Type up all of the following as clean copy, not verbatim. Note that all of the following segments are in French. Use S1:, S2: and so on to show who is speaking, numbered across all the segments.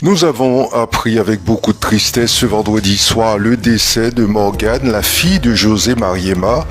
S1: Nous avons appris avec beaucoup de tristesse ce vendredi soir le décès de Morgane, la fille de José Mariema,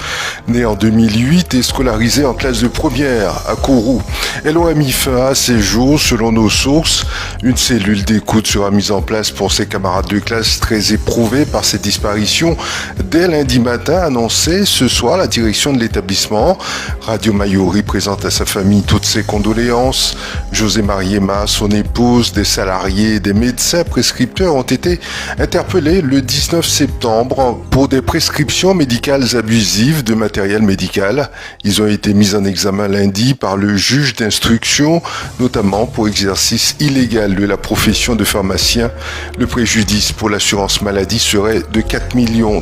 S1: née en 2008 et scolarisée en classe de première à Kourou. Elle aurait mis fin à ses jours, selon nos sources. Une cellule d'écoute sera mise en place pour ses camarades de classe très éprouvés par cette disparition. Dès lundi matin, annonçait ce soir la direction de l'établissement. Radio Mayuri présente à sa famille toutes ses condoléances. José Mariema, son épouse, des salariés, des médecins prescripteurs ont été interpellés le 19 septembre pour des prescriptions médicales abusives de matériel médical. Ils ont été mis en examen lundi par le juge d'instruction, notamment pour exercice illégal de la profession de pharmacien. Le préjudice pour l'assurance maladie serait de 4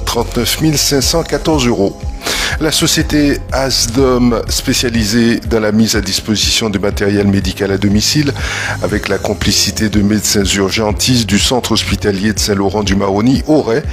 S1: 039 514 €. La société Asdom, spécialisée dans la mise à disposition de matériel médical à domicile, avec la complicité de médecins urgentistes du centre hospitalier de Saint-Laurent-du-Maroni, aurait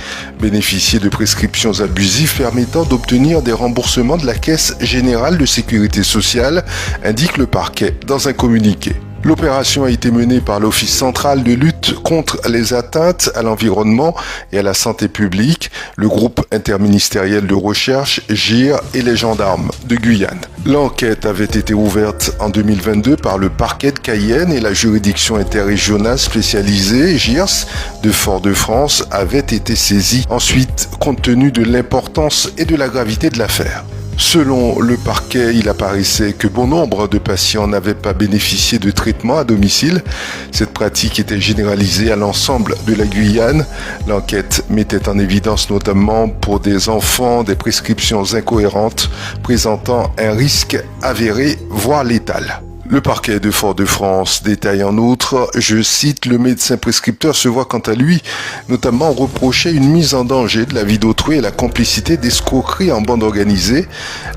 S1: bénéficié de prescriptions abusives permettant d'obtenir des remboursements de la Caisse générale de sécurité sociale, indique le parquet dans un communiqué. L'opération a été menée par l'Office central de lutte contre les atteintes à l'environnement et à la santé publique, le groupe interministériel de recherche, GIR et les gendarmes de Guyane. L'enquête avait été ouverte en 2022 par le parquet de Cayenne et la juridiction interrégionale spécialisée, GIRS, de Fort-de-France avait été saisie ensuite compte tenu de l'importance et de la gravité de l'affaire. Selon le parquet, il apparaissait que bon nombre de patients n'avaient pas bénéficié de traitement à domicile. Cette pratique était généralisée à l'ensemble de la Guyane. L'enquête mettait en évidence notamment pour des enfants des prescriptions incohérentes présentant un risque avéré, voire létal. Le parquet de Fort-de-France détaille en outre, je cite, le médecin prescripteur se voit quant à lui notamment reprocher une mise en danger de la vie d'autrui et la complicité d'escroqueries en bande organisée.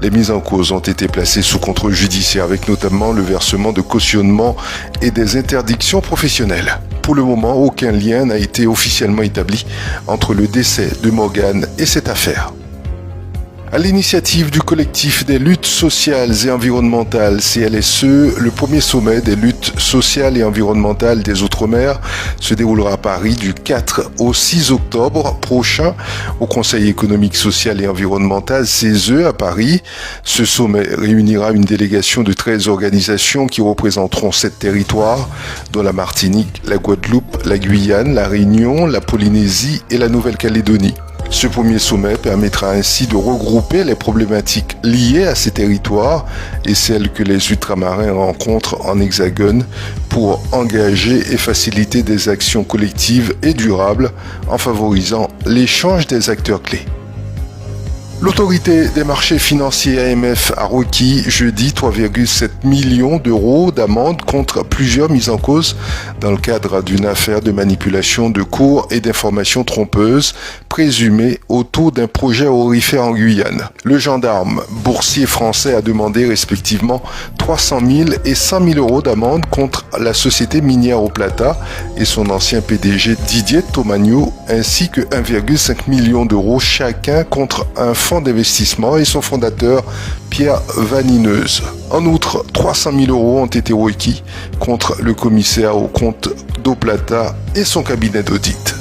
S1: Les mises en cause ont été placées sous contrôle judiciaire avec notamment le versement de cautionnement et des interdictions professionnelles. Pour le moment, aucun lien n'a été officiellement établi entre le décès de Morgane et cette affaire. À l'initiative du collectif des luttes sociales et environnementales CLSE, le premier sommet des luttes sociales et environnementales des Outre-mer se déroulera à Paris du 4 au 6 octobre prochain au Conseil économique, social et environnemental CESE à Paris. Ce sommet réunira une délégation de 13 organisations qui représenteront 7 territoires, dont la Martinique, la Guadeloupe, la Guyane, la Réunion, la Polynésie et la Nouvelle-Calédonie. Ce premier sommet permettra ainsi de regrouper les problématiques liées à ces territoires et celles que les ultramarins rencontrent en hexagone pour engager et faciliter des actions collectives et durables en favorisant l'échange des acteurs clés. L'autorité des marchés financiers AMF a requis jeudi 3,7 millions d'euros d'amende contre plusieurs mises en cause dans le cadre d'une affaire de manipulation de cours et d'informations trompeuses présumées autour d'un projet aurifère en Guyane. Le gendarme boursier français a demandé respectivement 300 000 et 100 000 euros d'amende contre la société minière au Plata et son ancien PDG Didier Tomagno, ainsi que 1,5 million d'euros chacun contre un fonds d'investissement et son fondateur Pierre Vanineuse. En outre, 300 000 euros ont été requis contre le commissaire aux comptes d'Eau Plata et son cabinet d'audit.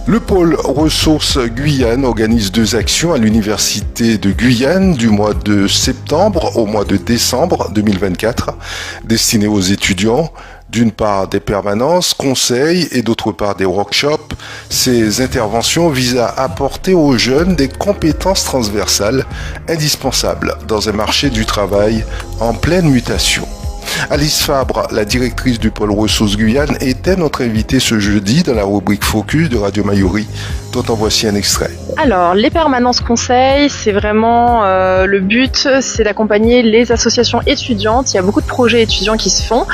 S1: Le pôle ressources Guyane organise 2 actions à l'université de Guyane du mois de septembre au mois de décembre 2024 destinées aux étudiants. D'une part des permanences, conseils et d'autre part des workshops. Ces interventions visent à apporter aux jeunes des compétences transversales indispensables dans un marché du travail en pleine mutation. Alice Fabre, la directrice du pôle ressources Guyane, était notre invitée ce jeudi dans la rubrique Focus de Radio Mayuri, dont en voici un extrait.
S2: Alors, les permanences conseils, c'est vraiment le but, c'est d'accompagner les associations étudiantes. Il y a beaucoup de projets étudiants qui se font,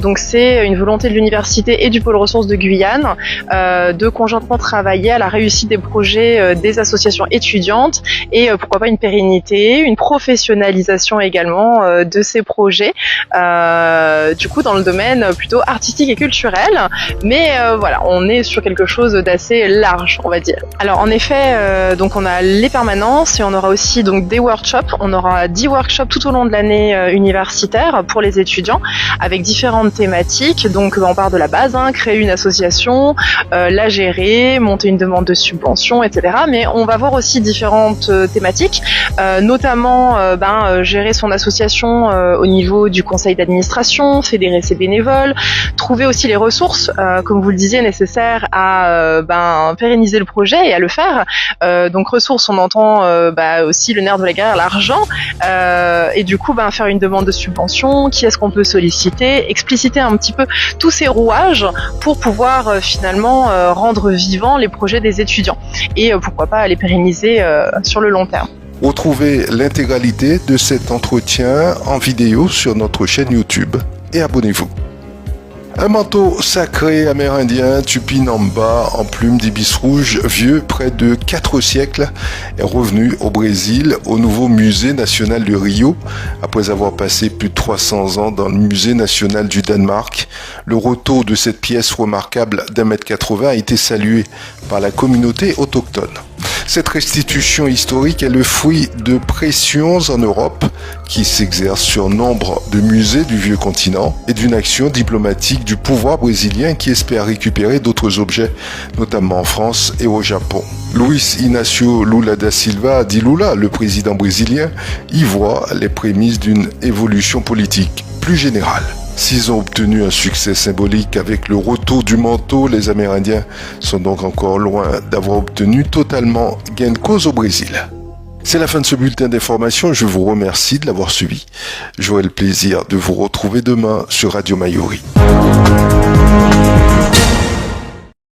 S2: donc c'est une volonté de l'université et du pôle ressources de Guyane de conjointement travailler à la réussite des projets des associations étudiantes et pourquoi pas une pérennité, une professionnalisation également de ces projets. du coup dans le domaine plutôt artistique et culturel, mais voilà, on est sur quelque chose d'assez large, on va dire. Alors en effet, donc on a les permanences et on aura aussi donc des workshops. On aura 10 workshops tout au long de l'année universitaire pour les étudiants avec différentes thématiques. Donc on part de la base, créer une association, la gérer, monter une demande de subvention, etc. Mais on va voir aussi différentes thématiques, notamment gérer son association au niveau du conseil d'administration, fédérer ses bénévoles, trouver aussi les ressources, comme vous le disiez, nécessaires à pérenniser le projet et à le faire. Donc ressources, on entend aussi le nerf de la guerre, l'argent, et du coup faire une demande de subvention, qui est-ce qu'on peut solliciter, expliciter un petit peu tous ces rouages pour pouvoir finalement rendre vivants les projets des étudiants et pourquoi pas les pérenniser sur le long terme.
S1: Retrouvez l'intégralité de cet entretien en vidéo sur notre chaîne YouTube et abonnez-vous. Un manteau sacré amérindien Tupinamba en plume d'ibis rouge, vieux près de 4 siècles, est revenu au Brésil, au nouveau musée national de Rio. Après avoir passé plus de 300 ans dans le musée national du Danemark, le retour de cette pièce remarquable d'1,80 m a été salué par la communauté autochtone. Cette restitution historique est le fruit de pressions en Europe qui s'exercent sur nombre de musées du vieux continent et d'une action diplomatique du pouvoir brésilien qui espère récupérer d'autres objets, notamment en France et au Japon. Luiz Inácio Lula da Silva, dit Lula, le président brésilien, y voit les prémices d'une évolution politique plus générale. S'ils ont obtenu un succès symbolique avec le retour du manteau, les Amérindiens sont donc encore loin d'avoir obtenu totalement gain de cause au Brésil. C'est la fin de ce bulletin d'information, je vous remercie de l'avoir suivi. J'aurai le plaisir de vous retrouver demain sur Radio Mayuri.